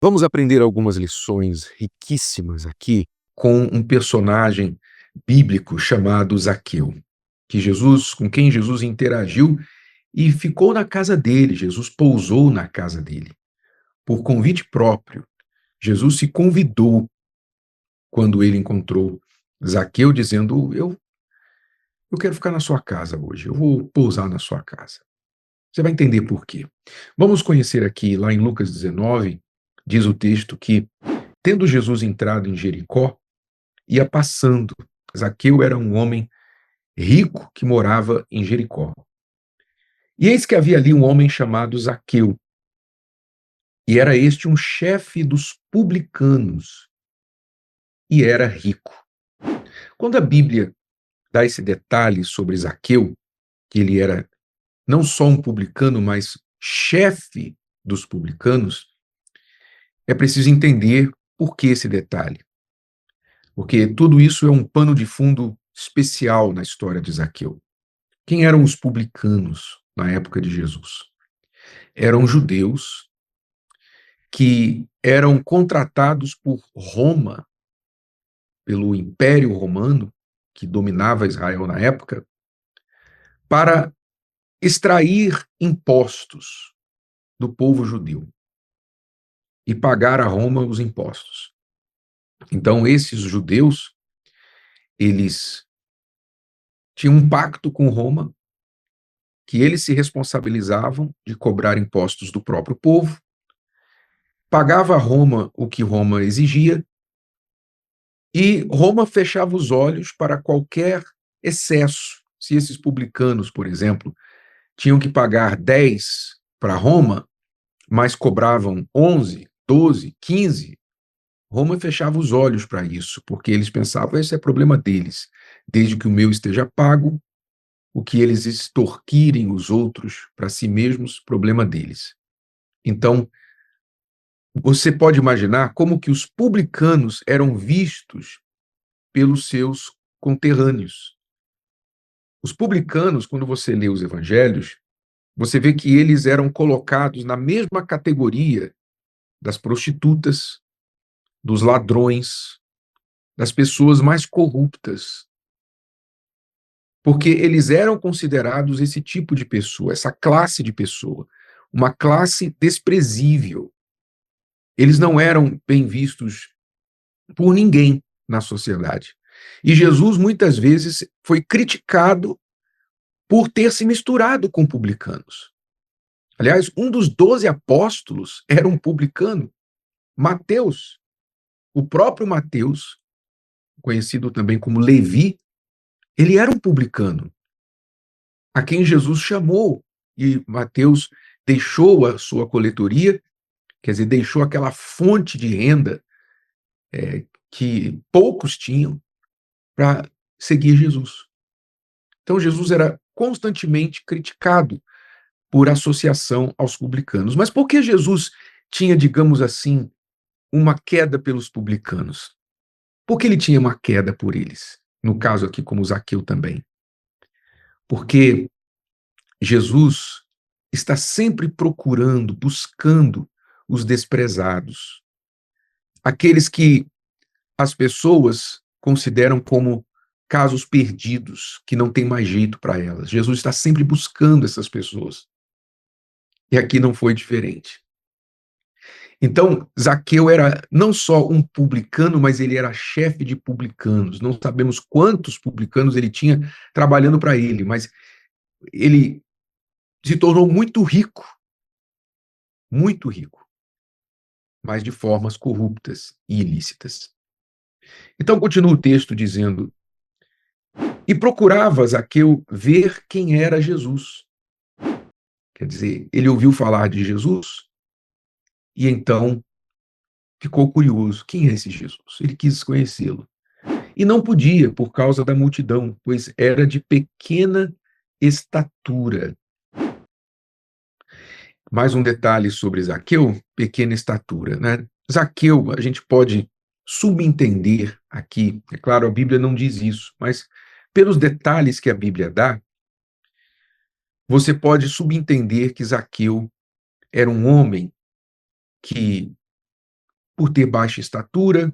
Vamos aprender algumas lições riquíssimas aqui com um personagem bíblico chamado Zaqueu, com quem Jesus interagiu e ficou na casa dele. Jesus pousou na casa dele. Por convite próprio, Jesus se convidou quando ele encontrou Zaqueu, dizendo: eu quero ficar na sua casa hoje, eu vou pousar na sua casa. Você vai entender por quê. Vamos conhecer aqui, lá em Lucas 19, diz o texto que, tendo Jesus entrado em Jericó, ia passando. Zaqueu era um homem rico que morava em Jericó. E eis que havia ali um homem chamado Zaqueu, e era este um chefe dos publicanos, e era rico. Quando a Bíblia dá esse detalhe sobre Zaqueu, que ele era não só um publicano, mas chefe dos publicanos, é preciso entender por que esse detalhe. Porque tudo isso é um pano de fundo especial na história de Zaqueu. Quem eram os publicanos na época de Jesus? Eram judeus que eram contratados por Roma, pelo Império Romano, que dominava Israel na época, para extrair impostos do povo judeu e pagar a Roma os impostos. Então, esses judeus, eles tinham um pacto com Roma, que eles se responsabilizavam de cobrar impostos do próprio povo, pagava a Roma o que Roma exigia, e Roma fechava os olhos para qualquer excesso. Se esses publicanos, por exemplo, tinham que pagar 10 para Roma, mas cobravam 11, 12, 15, Roma fechava os olhos para isso, porque eles pensavam: esse é problema deles, desde que o meu esteja pago, o que eles extorquirem os outros para si mesmos, problema deles. Então, você pode imaginar como que os publicanos eram vistos pelos seus conterrâneos. Os publicanos, quando você lê os evangelhos, você vê que eles eram colocados na mesma categoria das prostitutas, dos ladrões, das pessoas mais corruptas, porque eles eram considerados esse tipo de pessoa, essa classe de pessoa, uma classe desprezível. Eles não eram bem vistos por ninguém na sociedade. E Jesus, muitas vezes, foi criticado por ter se misturado com publicanos. Aliás, um dos 12 apóstolos era um publicano, Mateus. O próprio Mateus, conhecido também como Levi, ele era um publicano, a quem Jesus chamou, e Mateus deixou a sua coletoria, quer dizer, deixou aquela fonte de renda que poucos tinham, para seguir Jesus. Então, Jesus era constantemente criticado por associação aos publicanos. Mas por que Jesus tinha, digamos assim, uma queda pelos publicanos? Por que ele tinha uma queda por eles? No caso aqui, como Zaqueu também. Porque Jesus está sempre procurando, buscando os desprezados, aqueles que as pessoas consideram como casos perdidos, que não tem mais jeito para elas. Jesus está sempre buscando essas pessoas. E aqui não foi diferente. Então, Zaqueu era não só um publicano, mas ele era chefe de publicanos. Não sabemos quantos publicanos ele tinha trabalhando para ele, mas ele se tornou muito rico, mas de formas corruptas e ilícitas. Então, continua o texto dizendo: e procurava Zaqueu ver quem era Jesus. Quer dizer, ele ouviu falar de Jesus e então ficou curioso. Quem é esse Jesus? Ele quis conhecê-lo. E não podia, por causa da multidão, pois era de pequena estatura. Mais um detalhe sobre Zaqueu: pequena estatura, né? Zaqueu, a gente pode subentender aqui, é claro, a Bíblia não diz isso, mas pelos detalhes que a Bíblia dá, você pode subentender que Zaqueu era um homem que por ter baixa estatura,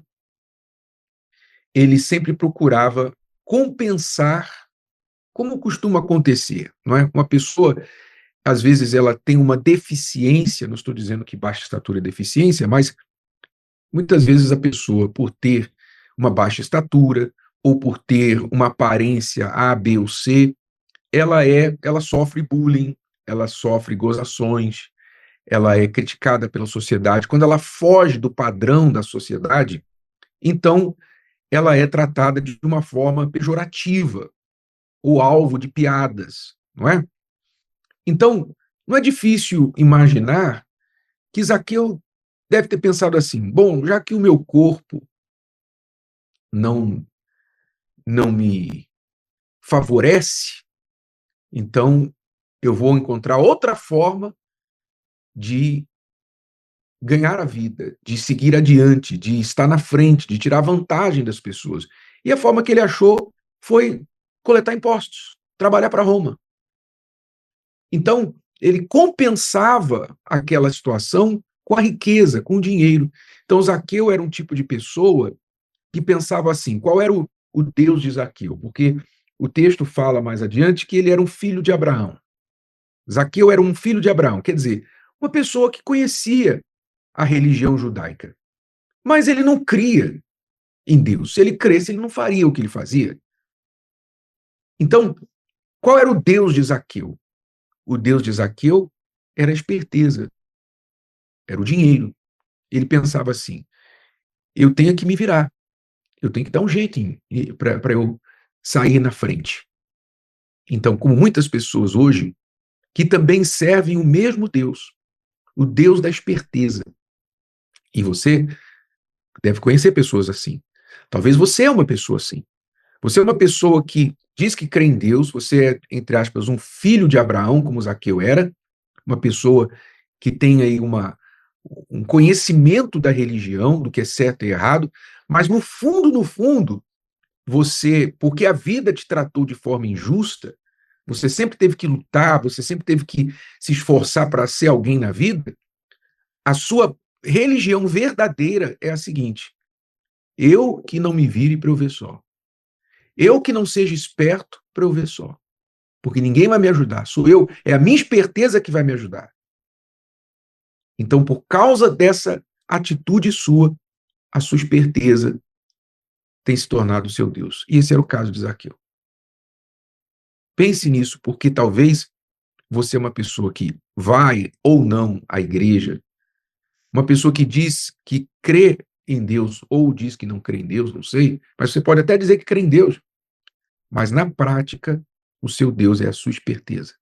ele sempre procurava compensar, como costuma acontecer, não é? Uma pessoa, às vezes, ela tem uma deficiência, não estou dizendo que baixa estatura é deficiência, mas muitas vezes a pessoa, por ter uma baixa estatura ou por ter uma aparência A, B ou C, ela sofre bullying, ela sofre gozações, ela é criticada pela sociedade. Quando ela foge do padrão da sociedade, então ela é tratada de uma forma pejorativa ou alvo de piadas, não é? Então, não é difícil imaginar que Zaqueu deve ter pensado assim: bom, já que o meu corpo não não me favorece, então eu vou encontrar outra forma de ganhar a vida, de seguir adiante, de estar na frente, de tirar vantagem das pessoas. E a forma que ele achou foi coletar impostos, trabalhar para Roma. Então, ele compensava aquela situação com a riqueza, com o dinheiro. Então, Zaqueu era um tipo de pessoa que pensava assim: qual era o Deus de Zaqueu? Porque o texto fala mais adiante que ele era um filho de Abraão. Zaqueu era um filho de Abraão, quer dizer, uma pessoa que conhecia a religião judaica, mas ele não cria em Deus. Se ele cresce, ele não faria o que ele fazia. Então, qual era o Deus de Zaqueu? O Deus de Zaqueu era a esperteza, era o dinheiro. Ele pensava assim: eu tenho que me virar, eu tenho que dar um jeito para eu sair na frente. Então, como muitas pessoas hoje, que também servem o mesmo Deus, o Deus da esperteza. E você deve conhecer pessoas assim. Talvez você é uma pessoa assim. Você é uma pessoa que diz que crê em Deus, você é, entre aspas, um filho de Abraão, como Zaqueu era, uma pessoa que tem aí um conhecimento da religião, do que é certo e errado, mas no fundo, você, porque a vida te tratou de forma injusta, você sempre teve que lutar, você sempre teve que se esforçar para ser alguém na vida, a sua religião verdadeira é a seguinte: eu que não me vire para eu ver só. Eu que não seja esperto para eu ver só. Porque ninguém vai me ajudar. Sou eu, é a minha esperteza que vai me ajudar. Então, por causa dessa atitude sua, a sua esperteza tem se tornado o seu Deus. E esse era o caso de Zaqueu. Pense nisso, porque talvez você é uma pessoa que vai ou não à igreja, uma pessoa que diz que crê em Deus ou diz que não crê em Deus, não sei, mas você pode até dizer que crê em Deus, mas na prática, o seu Deus é a sua esperteza.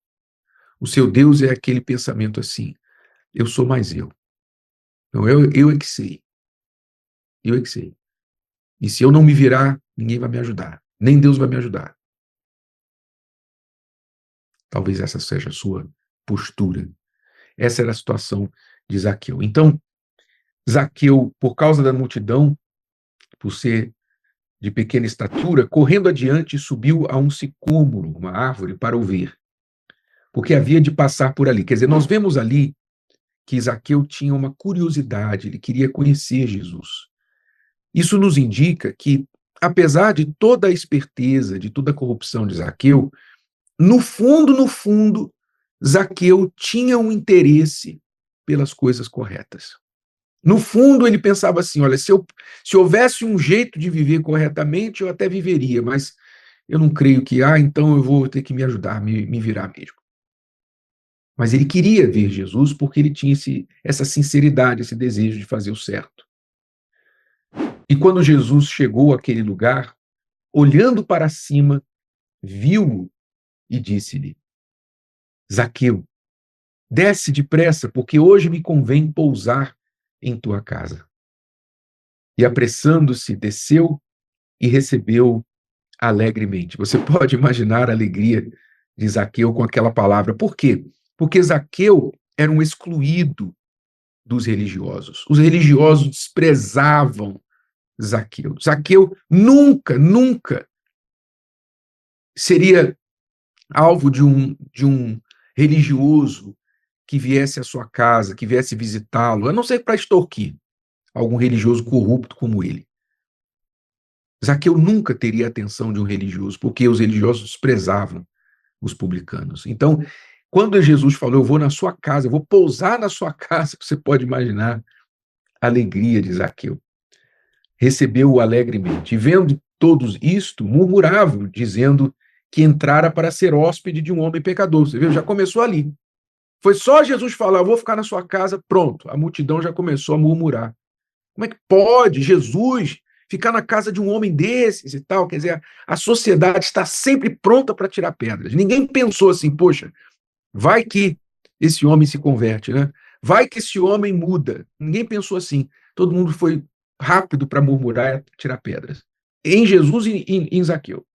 O seu Deus é aquele pensamento assim: eu sou mais eu. Então, eu é que sei. Eu é que sei. E se eu não me virar, ninguém vai me ajudar. Nem Deus vai me ajudar. Talvez essa seja a sua postura. Essa era a situação de Zaqueu. Então, Zaqueu, por causa da multidão, por ser de pequena estatura, correndo adiante, subiu a um sicômoro, uma árvore, para o ver, porque havia de passar por ali. Quer dizer, nós vemos ali que Zaqueu tinha uma curiosidade, ele queria conhecer Jesus. Isso nos indica que, apesar de toda a esperteza, de toda a corrupção de Zaqueu, no fundo, Zaqueu tinha um interesse pelas coisas corretas. No fundo, ele pensava assim: olha, se houvesse um jeito de viver corretamente, eu até viveria, mas eu não creio que há, então eu vou ter que me ajudar, me virar mesmo. Mas ele queria ver Jesus porque ele tinha essa sinceridade, esse desejo de fazer o certo. E quando Jesus chegou àquele lugar, olhando para cima, viu-o e disse-lhe: Zaqueu, desce depressa, porque hoje me convém pousar em tua casa. E apressando-se, desceu e recebeu alegremente. Você pode imaginar a alegria de Zaqueu com aquela palavra. Por quê? Porque Zaqueu era um excluído dos religiosos. Os religiosos desprezavam Zaqueu. Zaqueu nunca seria alvo de um religioso que viesse à sua casa, que viesse visitá-lo, a não ser para extorquir. algum religioso corrupto como ele. Zaqueu nunca teria a atenção de um religioso, porque os religiosos desprezavam os publicanos. Então, quando Jesus falou, eu vou na sua casa, eu vou pousar na sua casa, você pode imaginar a alegria de Zaqueu. Recebeu-o alegremente. E vendo todos isto, murmuravam, dizendo que entrara para ser hóspede de um homem pecador. Você viu? Já começou ali. Foi só Jesus falar, eu vou ficar na sua casa, pronto. A multidão já começou a murmurar. Como é que pode Jesus ficar na casa de um homem desses e tal? Quer dizer, a sociedade está sempre pronta para tirar pedras. Ninguém pensou assim, poxa, vai que esse homem se converte, né? Vai que esse homem muda. Ninguém pensou assim. Todo mundo foi rápido para murmurar e tirar pedras. Em Jesus e em Zaqueu.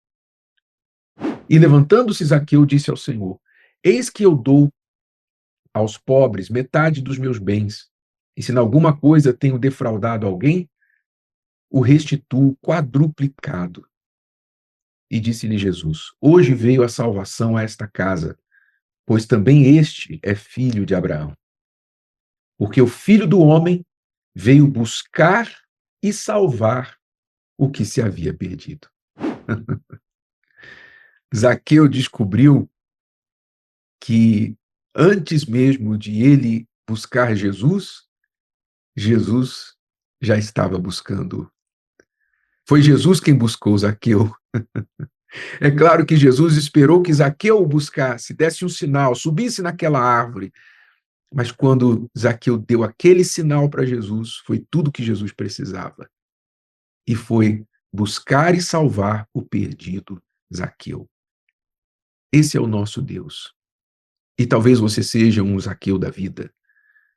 E levantando-se Zaqueu, disse ao Senhor, eis que eu dou aos pobres metade dos meus bens, e se em alguma coisa tenho defraudado alguém, o restituo quadruplicado. E disse-lhe Jesus, hoje veio a salvação a esta casa, pois também este é filho de Abraão. Porque o Filho do Homem veio buscar e salvar o que se havia perdido. Zaqueu descobriu que antes mesmo de ele buscar Jesus, Jesus já estava buscando. Foi Jesus quem buscou Zaqueu. É claro que Jesus esperou que Zaqueu o buscasse, desse um sinal, subisse naquela árvore. Mas quando Zaqueu deu aquele sinal para Jesus, foi tudo que Jesus precisava. E foi buscar e salvar o perdido Zaqueu. Esse é o nosso Deus. E talvez você seja um Zaqueu da vida,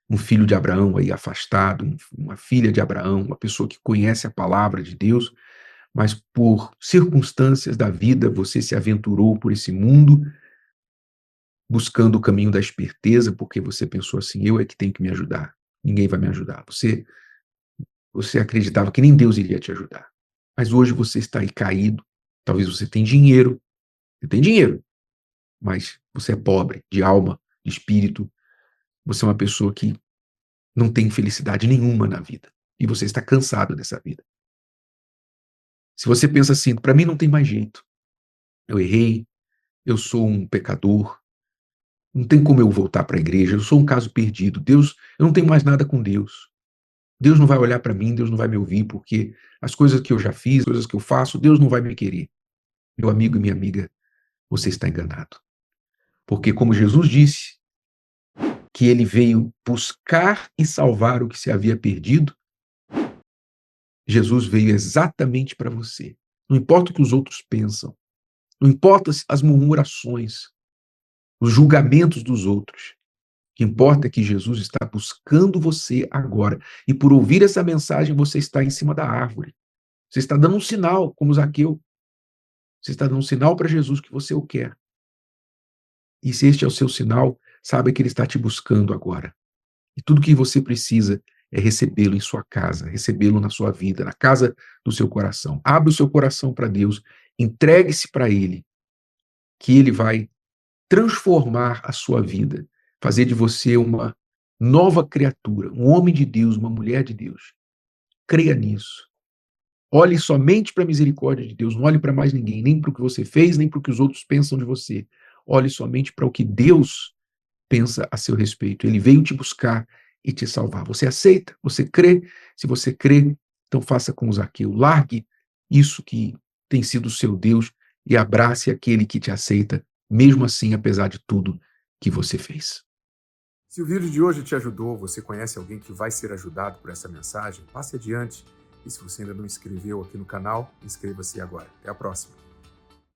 um filho de Abraão aí afastado, uma filha de Abraão, uma pessoa que conhece a palavra de Deus, mas por circunstâncias da vida você se aventurou por esse mundo buscando o caminho da esperteza, porque você pensou assim, eu é que tenho que me ajudar, ninguém vai me ajudar. Você acreditava que nem Deus iria te ajudar. Mas hoje você está aí caído, talvez você tenha dinheiro, mas você é pobre de alma, de espírito, você é uma pessoa que não tem felicidade nenhuma na vida. E você está cansado dessa vida. Se você pensa assim, para mim não tem mais jeito. Eu errei, eu sou um pecador, não tem como eu voltar para a igreja, eu sou um caso perdido. Deus, eu não tenho mais nada com Deus. Deus não vai olhar para mim, Deus não vai me ouvir, porque as coisas que eu já fiz, as coisas que eu faço, Deus não vai me querer. Meu amigo e minha amiga, você está enganado. Porque como Jesus disse, que ele veio buscar e salvar o que se havia perdido, Jesus veio exatamente para você. Não importa o que os outros pensam, não importa as murmurações, os julgamentos dos outros. O que importa é que Jesus está buscando você agora. E por ouvir essa mensagem, você está em cima da árvore. Você está dando um sinal, como Zaqueu. Você está dando um sinal para Jesus que você o quer. E se este é o seu sinal, saiba que ele está te buscando agora. E tudo que você precisa é recebê-lo em sua casa, recebê-lo na sua vida, na casa do seu coração. Abra o seu coração para Deus, entregue-se para Ele, que Ele vai transformar a sua vida, fazer de você uma nova criatura, um homem de Deus, uma mulher de Deus. Creia nisso. Olhe somente para a misericórdia de Deus, não olhe para mais ninguém, nem para o que você fez, nem para o que os outros pensam de você. Olhe somente para o que Deus pensa a seu respeito. Ele veio te buscar e te salvar. Você aceita? Você crê? Se você crê, então faça como Zaqueu. Largue isso que tem sido o seu Deus e abrace aquele que te aceita, mesmo assim, apesar de tudo que você fez. Se o vídeo de hoje te ajudou, você conhece alguém que vai ser ajudado por essa mensagem, passe adiante. E se você ainda não inscreveu aqui no canal, inscreva-se agora. Até a próxima.